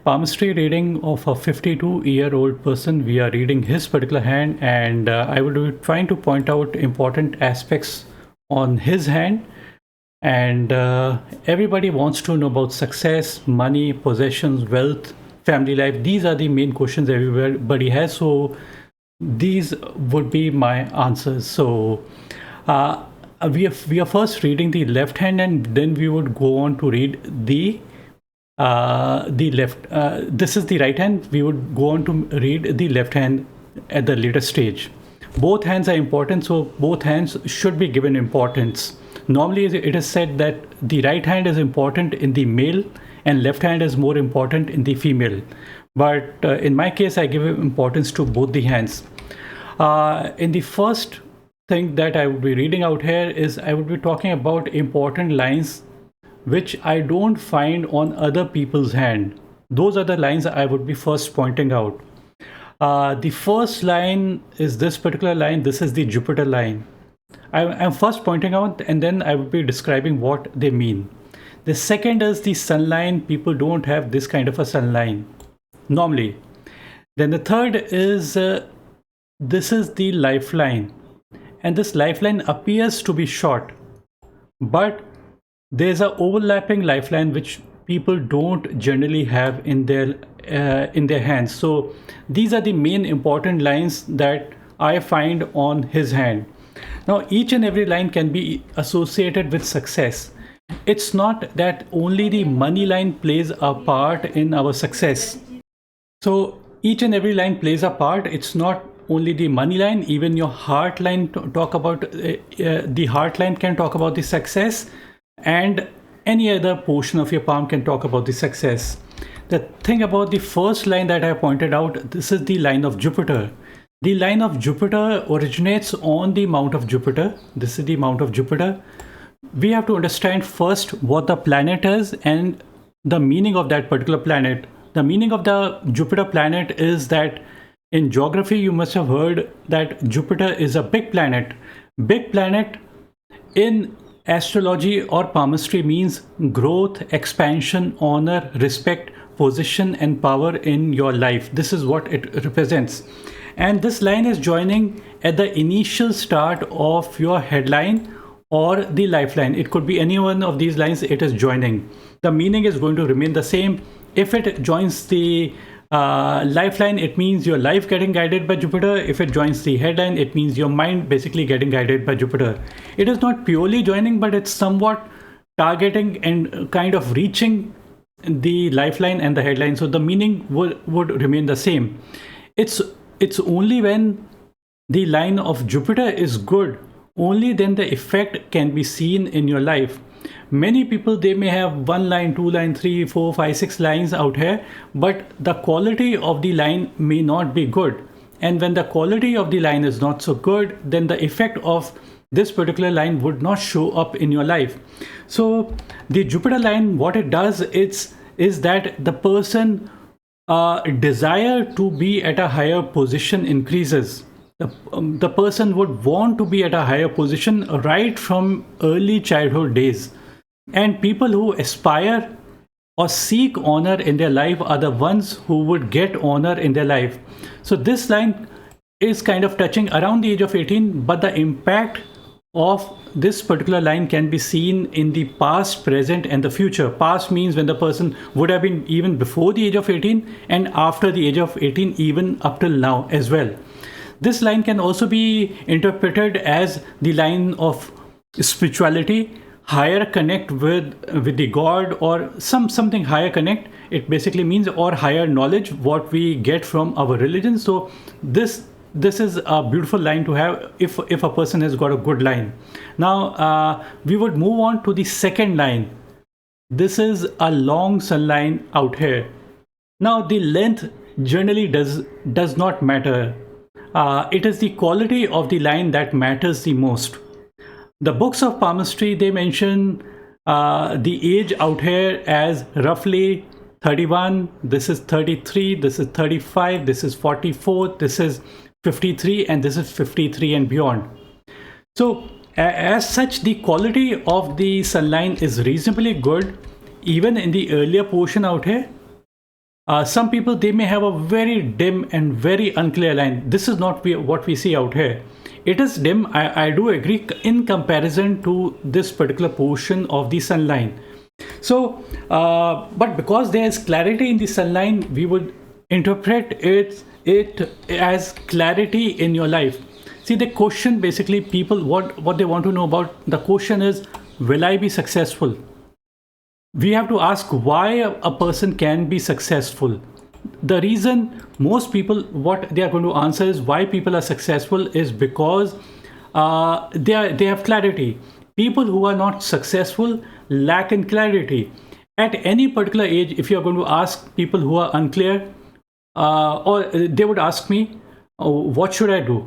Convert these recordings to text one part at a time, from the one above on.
palmistry reading of a 52-year-old person. We are reading his particular hand, and I will be trying to point out important aspects on his hand. And everybody wants to know about success, money, possessions, wealth, family life. These are the main questions everybody has. So these would be my answers. So uh, we are first reading the left hand, and then we would go on to read the left. This is the right hand. We would go on to read the left hand at the later stage. Both hands are important, so both hands should be given importance. Normally, it is said that the right hand is important in the male and left hand is more important in the female. But in my case, I give importance to both the hands. In the first thing that I would be reading out here is I would be talking about important lines which I don't find on other people's hand. Those are the lines I would be first pointing out. The first line is this particular line. This is the Jupiter line. I'm first pointing out and then I would be describing what they mean. The second is the sun line. People don't have this kind of a sun line normally. Then the third is this is the lifeline. And this lifeline appears to be short, but there's a overlapping lifeline which people don't generally have in their hands. So these are the main important lines that I find on his hand. Now each and every line can be associated with success. It's not that only the money line plays a part in our success. So each and every line plays a part. It's not only the money line, even your heart line talk about the heart line can talk about the success, and any other portion of your palm can talk about the success. The thing about the first line that I pointed out, this is the line of Jupiter. The line of Jupiter originates on the Mount of Jupiter. This is the Mount of Jupiter. We have to understand first what the planet is and the meaning of that particular planet. The meaning of the Jupiter planet is that in geography, you must have heard that Jupiter is a big planet. Big planet in astrology or palmistry means growth, expansion, honor, respect, position, and power in your life. This is what it represents. And this line is joining at the initial start of your headline or the lifeline. It could be any one of these lines, it is joining. The meaning is going to remain the same. If it joins the lifeline, it means your life getting guided by Jupiter. If it joins the headline, it means your mind basically getting guided by Jupiter. It is not purely joining, but it's somewhat targeting and kind of reaching the lifeline and the headline. So the meaning would remain the same. It's only when the line of Jupiter is good, only then the effect can be seen in your life. Many people, they may have one line, two line, 3, 4, 5, 6 lines out here, but the quality of the line may not be good. And when the quality of the line is not so good, then the effect of this particular line would not show up in your life. So the Jupiter line, what it does is that the person desire to be at a higher position increases. The person would want to be at a higher position right from early childhood days. And people who aspire or seek honor in their life are the ones who would get honor in their life. So this line is kind of touching around the age of 18, but the impact of this particular line can be seen in the past, present, and the future. Past means when the person would have been even before the age of 18, and after the age of 18, even up till now as well. This line can also be interpreted as the line of spirituality, higher connect with the God, or something higher connect. It basically means, or higher knowledge, what we get from our religion. So this is a beautiful line to have if a person has got a good line. Now we would move on to the second line. This is a long sun line out here. Now the length generally does not matter. It is the quality of the line that matters the most. The books of palmistry, they mention the age out here as roughly 31, this is 33, this is 35, this is 44, this is 53, and this is 53 and beyond. So as such, the quality of the sun line is reasonably good even in the earlier portion out here. Some people, they may have a very dim and very unclear line. This is not what we see out here. It is dim, I do agree, in comparison to this particular portion of the sun line. So, but because there is clarity in the sun line, we would interpret it as clarity in your life. See, the question basically, people, what they want to know about the question is, will I be successful? We have to ask why a person can be successful. The reason most people, what they are going to answer is why people are successful is because they have clarity. People who are not successful lack in clarity. At any particular age, if you are going to ask people who are unclear, or they would ask me, "Oh, what should I do?"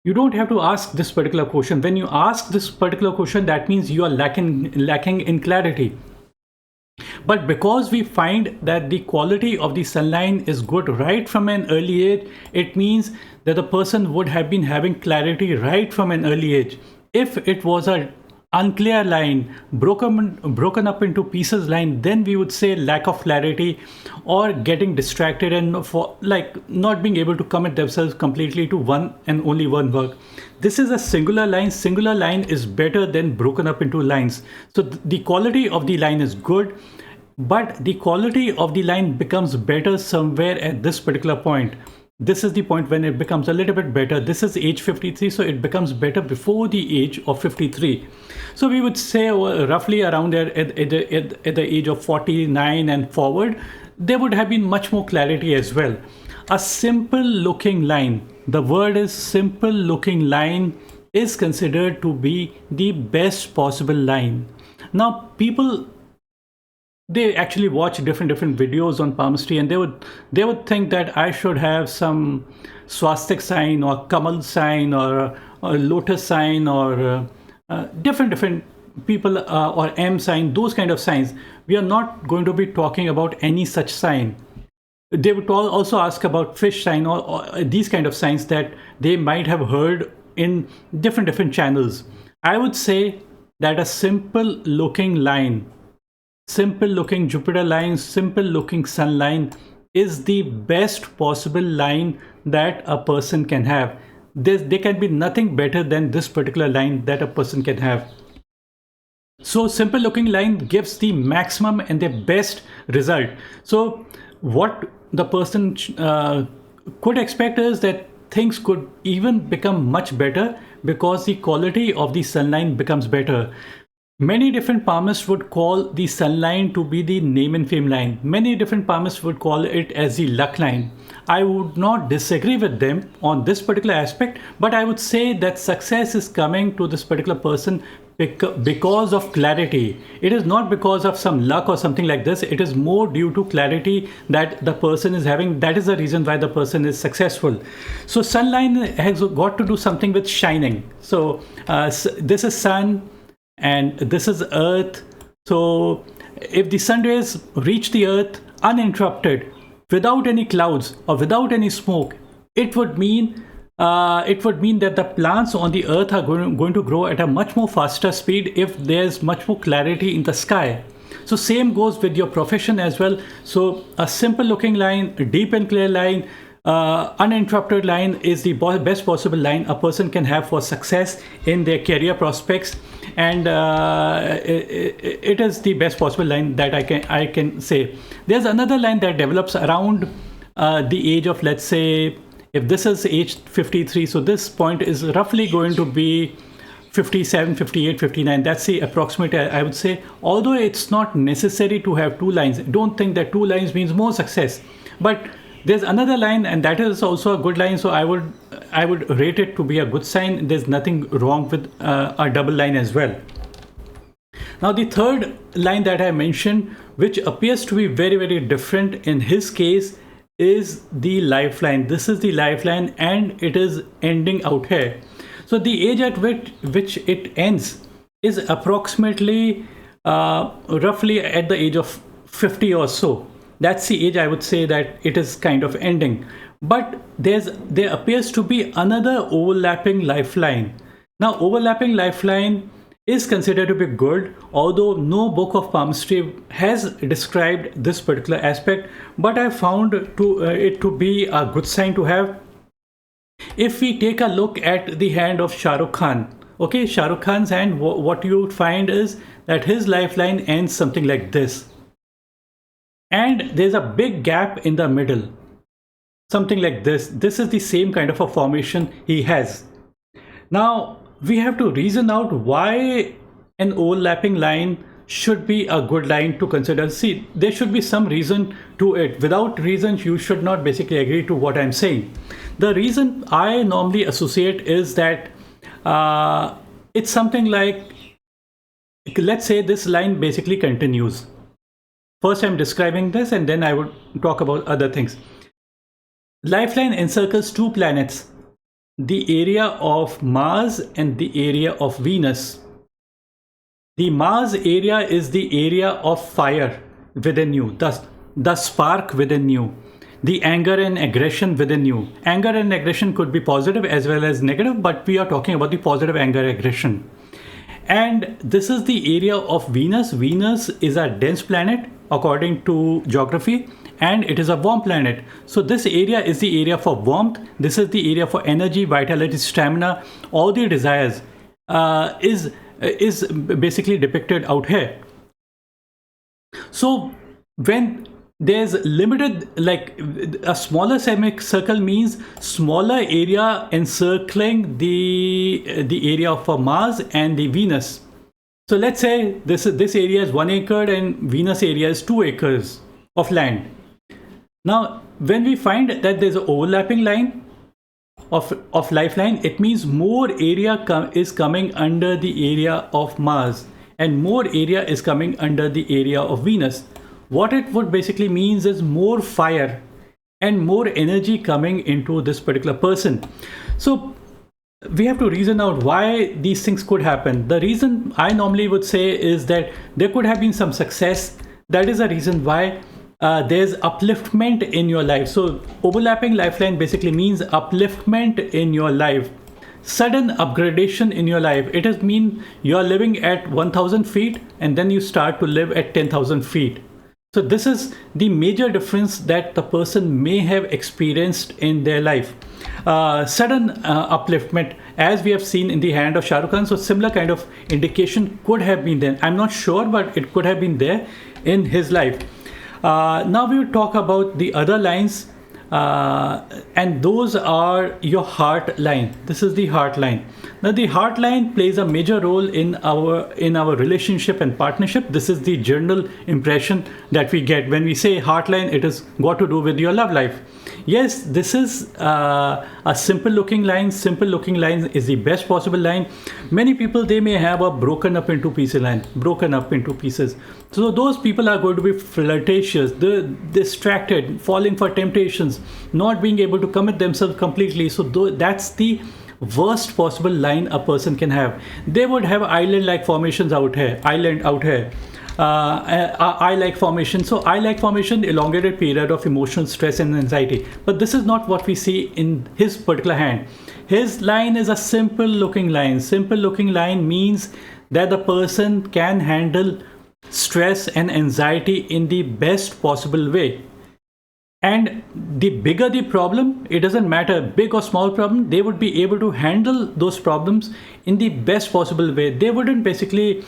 You don't have to ask this particular question. When you ask this particular question, that means you are lacking in clarity. But because we find that the quality of the sunlight is good right from an early age, it means that the person would have been having clarity right from an early age. If it was a unclear line, broken up into pieces line, then we would say lack of clarity or getting distracted and for like not being able to commit themselves completely to one and only one work. This is a singular line. Singular line is better than broken up into lines. So the quality of the line is good, but the quality of the line becomes better somewhere at this particular point. This is the point when it becomes a little bit better. This is age 53, so it becomes better before the age of 53. So we would say roughly around there at the age of 49 and forward, there would have been much more clarity as well. A simple looking line, the word is simple looking line, is considered to be the best possible line. Now people, they actually watch different videos on palmistry, and they would think that I should have some swastik sign or kamal sign or a lotus sign or different people or M sign, those kind of signs. We are not going to be talking about any such sign. They would also ask about fish sign or these kind of signs that they might have heard in different channels. I would say that a simple looking line, simple looking Jupiter line, simple looking sun line is the best possible line that a person can have. There can be nothing better than this particular line that a person can have. So simple looking line gives the maximum and the best result. So what the person could expect is that things could even become much better because the quality of the sunlight becomes better. Many different palmists would call the sun line to be the name and fame line. Many different palmists would call it as the luck line. I would not disagree with them on this particular aspect, but I would say that success is coming to this particular person because of clarity. It is not because of some luck or something like this. It is more due to clarity that the person is having. That is the reason why the person is successful. So sunline has got to do something with shining. So this is sun and this is earth. So if the sun rays reach the earth uninterrupted, without any clouds or without any smoke, it would mean that the plants on the earth are going to grow at a much more faster speed if there's much more clarity in the sky. So same goes with your profession as well. So a simple looking line, a deep and clear line, uninterrupted line is the best possible line a person can have for success in their career prospects, and it is the best possible line that I can say. There's another line that develops around the age of, let's say, if this is age 53, so this point is roughly going to be 57, 58, 59. That's the approximate, I would say. Although it's not necessary to have two lines. Don't think that two lines means more success. But there's another line, and that is also a good line. So I would rate it to be a good sign. There's nothing wrong with a double line as well. Now the third line that I mentioned, which appears to be very different in his case, is the lifeline. This is the lifeline, and it is ending out here. So the age at which it ends is approximately roughly at the age of 50 or so. That's the age I would say that it is kind of ending. But there appears to be another overlapping lifeline. Now overlapping lifeline is considered to be good, although no book of palmistry has described this particular aspect, but I found it to be a good sign to have. If we take a look at the hand of Shah Rukh Khan, okay, Shah Rukh Khan's hand, what you would find is that his lifeline ends something like this. And there's a big gap in the middle, something like this. This is the same kind of a formation he has. Now, we have to reason out why an overlapping line should be a good line to consider. See, there should be some reason to it. Without reasons, you should not basically agree to what I'm saying. The reason I normally associate is that it's something like, let's say this line basically continues. First, I'm describing this, and then I would talk about other things. Lifeline encircles two planets, the area of Mars and the area of Venus. The Mars area is the area of fire within you, the spark within you, the anger and aggression within you. Anger and aggression could be positive as well as negative, but we are talking about the positive anger aggression. And this is the area of Venus. Venus is a dense planet according to geography, and it is a warm planet. So this area is the area for warmth. This is the area for energy, vitality, stamina, all the desires is basically depicted out here. So when there's limited, like a smaller semicircle means smaller area encircling the area of Mars and the Venus. So let's say this area is 1 acre and Venus area is 2 acres of land. Now, when we find that there's an overlapping line of lifeline, it means more area is coming under the area of Mars and more area is coming under the area of Venus. What it would basically means is more fire and more energy coming into this particular person. So we have to reason out why these things could happen. The reason I normally would say is that there could have been some success. That is a reason why there's upliftment in your life. So overlapping lifeline basically means upliftment in your life, sudden upgradation in your life. It does mean you are living at 1000 feet and then you start to live at 10,000 feet. So this is the major difference that the person may have experienced in their life. Sudden upliftment, as we have seen in the hand of Shah Rukh Khan. So similar kind of indication could have been there. I'm not sure, but it could have been there in his life. Now we will talk about the other lines, and those are your heart line. This is the heart line. Now the heart line plays a major role in our relationship and partnership. This is the general impression that we get when we say heart line. It has got to do with your love life. Yes, this is a simple looking line. Simple looking line is the best possible line. Many people, they may have a broken up into pieces line, broken up into pieces. So those people are going to be flirtatious, distracted, falling for temptations, not being able to commit themselves completely. So that's the worst possible line a person can have. They would have island-like formations out here, eye-like formation. So eye-like formation, elongated period of emotional stress and anxiety. But this is not what we see in his particular hand. His line is a simple looking line. Simple looking line means that the person can handle stress and anxiety in the best possible way. And the bigger the problem, it doesn't matter, big or small problem, they would be able to handle those problems in the best possible way. They wouldn't basically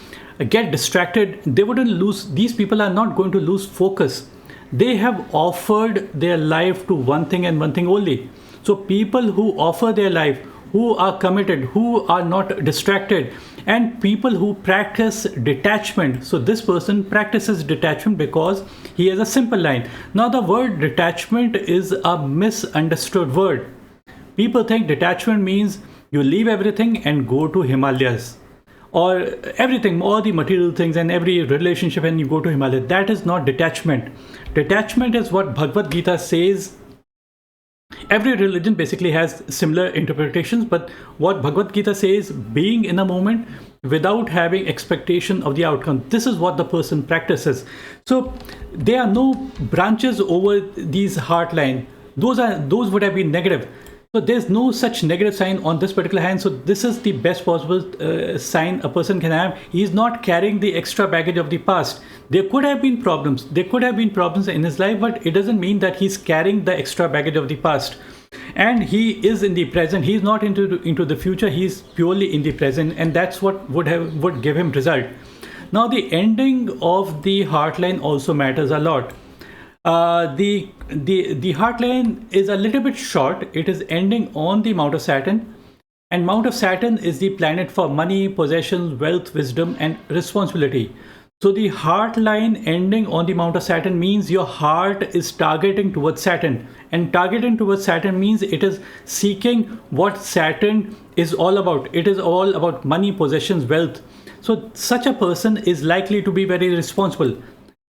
get distracted. They wouldn't lose, these people are not going to lose focus. They have offered their life to one thing and one thing only. So people who offer their life, who are committed, who are not distracted, and people who practice detachment. So this person practices detachment because he has a simple line. Now the word detachment is a misunderstood word. People think detachment means you leave everything and go to Himalayas, or everything, all the material things and every relationship, and you go to Himalaya. That is not detachment. Detachment is what Bhagavad Gita says. Every religion basically has similar interpretations, but what Bhagavad Gita says, being in a moment without having expectation of the outcome. This is what the person practices. So there are no branches over these heart line. Those would have been negative. So there's no such negative sign on this particular hand. So this is the best possible sign a person can have. He's not carrying the extra baggage of the past. There could have been problems. There could have been problems in his life, but it doesn't mean that he's carrying the extra baggage of the past. And he is in the present. He's not into the future. He's purely in the present, and that's what would give him result. Now the ending of the heart line also matters a lot. The heart line is a little bit short. It is ending on the Mount of Saturn, and Mount of Saturn is the planet for money, possessions, wealth, wisdom, and responsibility. So the heart line ending on the Mount of Saturn means your heart is targeting towards Saturn, and targeting towards Saturn means it is seeking what Saturn is all about. It is all about money, possessions, wealth. So such a person is likely to be very responsible.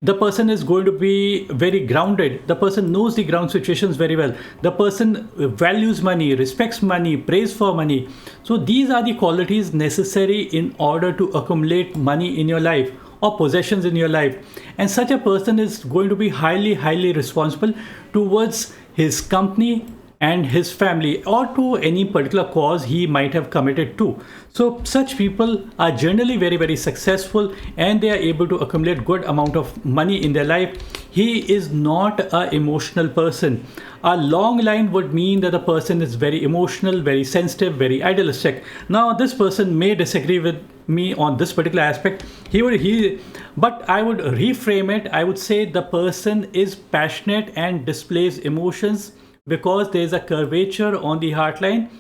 The person is going to be very grounded. The person knows the ground situations very well. The person values money, respects money, prays for money. So these are the qualities necessary in order to accumulate money in your life or possessions in your life. And such a person is going to be highly responsible towards his company and his family, or to any particular cause he might have committed to. So such people are generally very successful, and they are able to accumulate good amount of money in their life. He is not an emotional person. A long line would mean that the person is very emotional, very sensitive, very idealistic. Now this person may disagree with me on this particular aspect. But I would reframe it. I would say the person is passionate and displays emotions because there is a curvature on the heart line,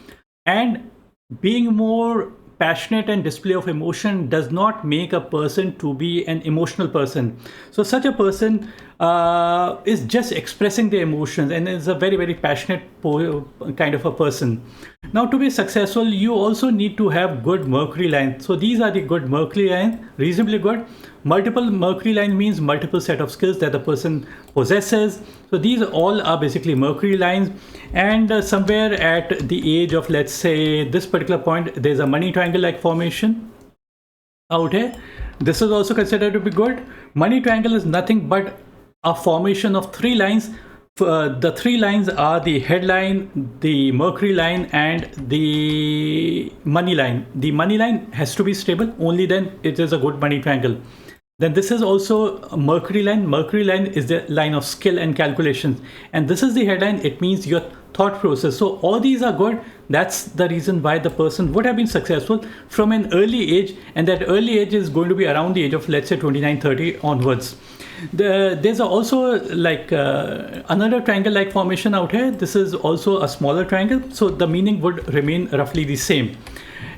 and being more passionate and display of emotion does not make a person to be an emotional person. So such a person is just expressing their emotions and is a very passionate kind of a person. Now to be successful, you also need to have good Mercury lines. So these are the good Mercury lines, reasonably good. Multiple Mercury line means multiple set of skills that the person possesses. So these all are basically Mercury lines. And somewhere at the age of, let's say, this particular point, there's a money triangle like formation out here. This is also considered to be good. Money triangle is nothing but a formation of three lines. The three lines are the headline, the Mercury line, and the money line. The money line has to be stable, only then it is a good money triangle. Then this is also a Mercury line. Mercury line is the line of skill and calculations, and this is the headline. It means your thought process. So all these are good. That's the reason why the person would have been successful from an early age, and that early age is going to be around the age of, let's say, 29-30 onwards. There's also like another triangle like formation out here. This is also a smaller triangle, so the meaning would remain roughly the same.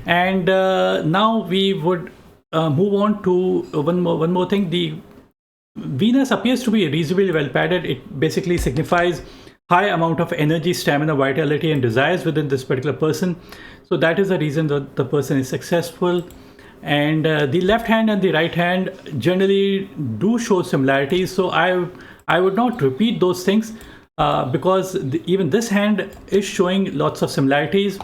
And now we would move on to one more thing. The Venus appears to be reasonably well padded. It basically signifies high amount of energy, stamina, vitality, and desires within this particular person. So that is the reason that the person is successful. And the left hand and the right hand generally do show similarities. So I would not repeat those things because even this hand is showing lots of similarities.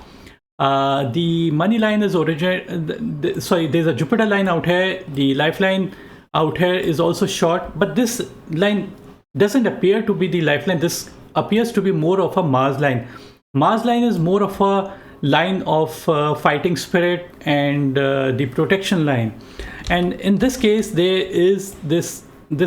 The money line is there's a Jupiter line out here. The lifeline out here is also short, but this line doesn't appear to be the lifeline. This appears to be more of a Mars line. Mars line is more of a line of fighting spirit and the protection line. And in this case, there is this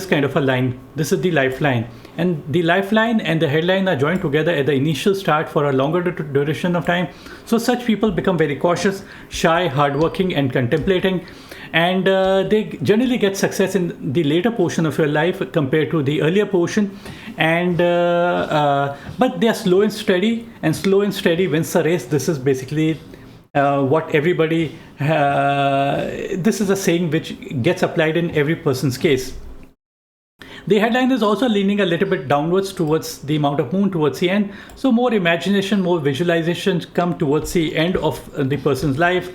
kind of a line. This is the lifeline, and the lifeline and the headline are joined together at the initial start for a longer duration of time. So such people become very cautious, shy, hardworking, and contemplating, and they generally get success in the later portion of your life compared to the earlier portion. And but they are slow and steady, and slow and steady wins the race. This is basically what everybody this is a saying which gets applied in every person's case. The headline is also leaning a little bit downwards towards the amount of moon towards the end. So more imagination, more visualization come towards the end of the person's life.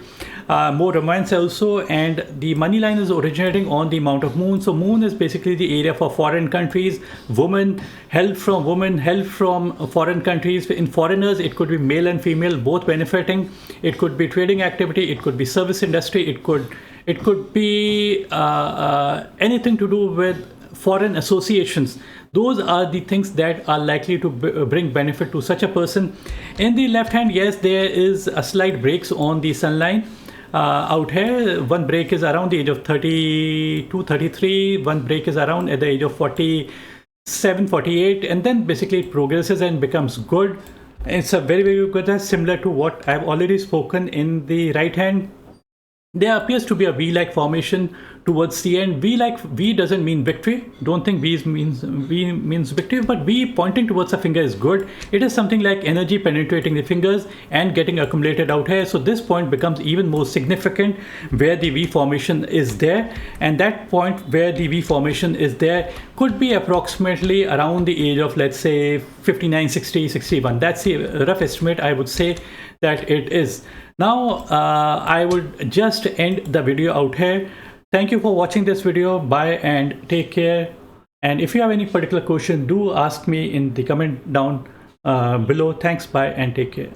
More romance also. And the money line is originating on the amount of moon. So moon is basically the area for foreign countries, women, help from foreign countries. In foreigners, it could be male and female, both benefiting. It could be trading activity. It could be service industry. It could be anything to do with foreign associations. Those are the things that are likely to bring benefit to such a person. In the left hand, yes, there is a slight breaks on the sun line. Out here, one break is around the age of 32, 33. One break is around at the age of 47, 48, and then basically it progresses and becomes good. It's a very, very good, similar to what I've already spoken. In the right hand, there appears to be a V-like formation towards the end. V doesn't mean victory. Don't think V means victory, but V pointing towards the finger is good. It is something like energy penetrating the fingers and getting accumulated out here. So this point becomes even more significant where the V formation is there. And that point where the V formation is there could be approximately around the age of, let's say, 59, 60, 61. That's the rough estimate I would say that it is. Now, I would just end the video out here. Thank you for watching this video. Bye and take care. And if you have any particular question, do ask me in the comment down below. Thanks, bye and take care.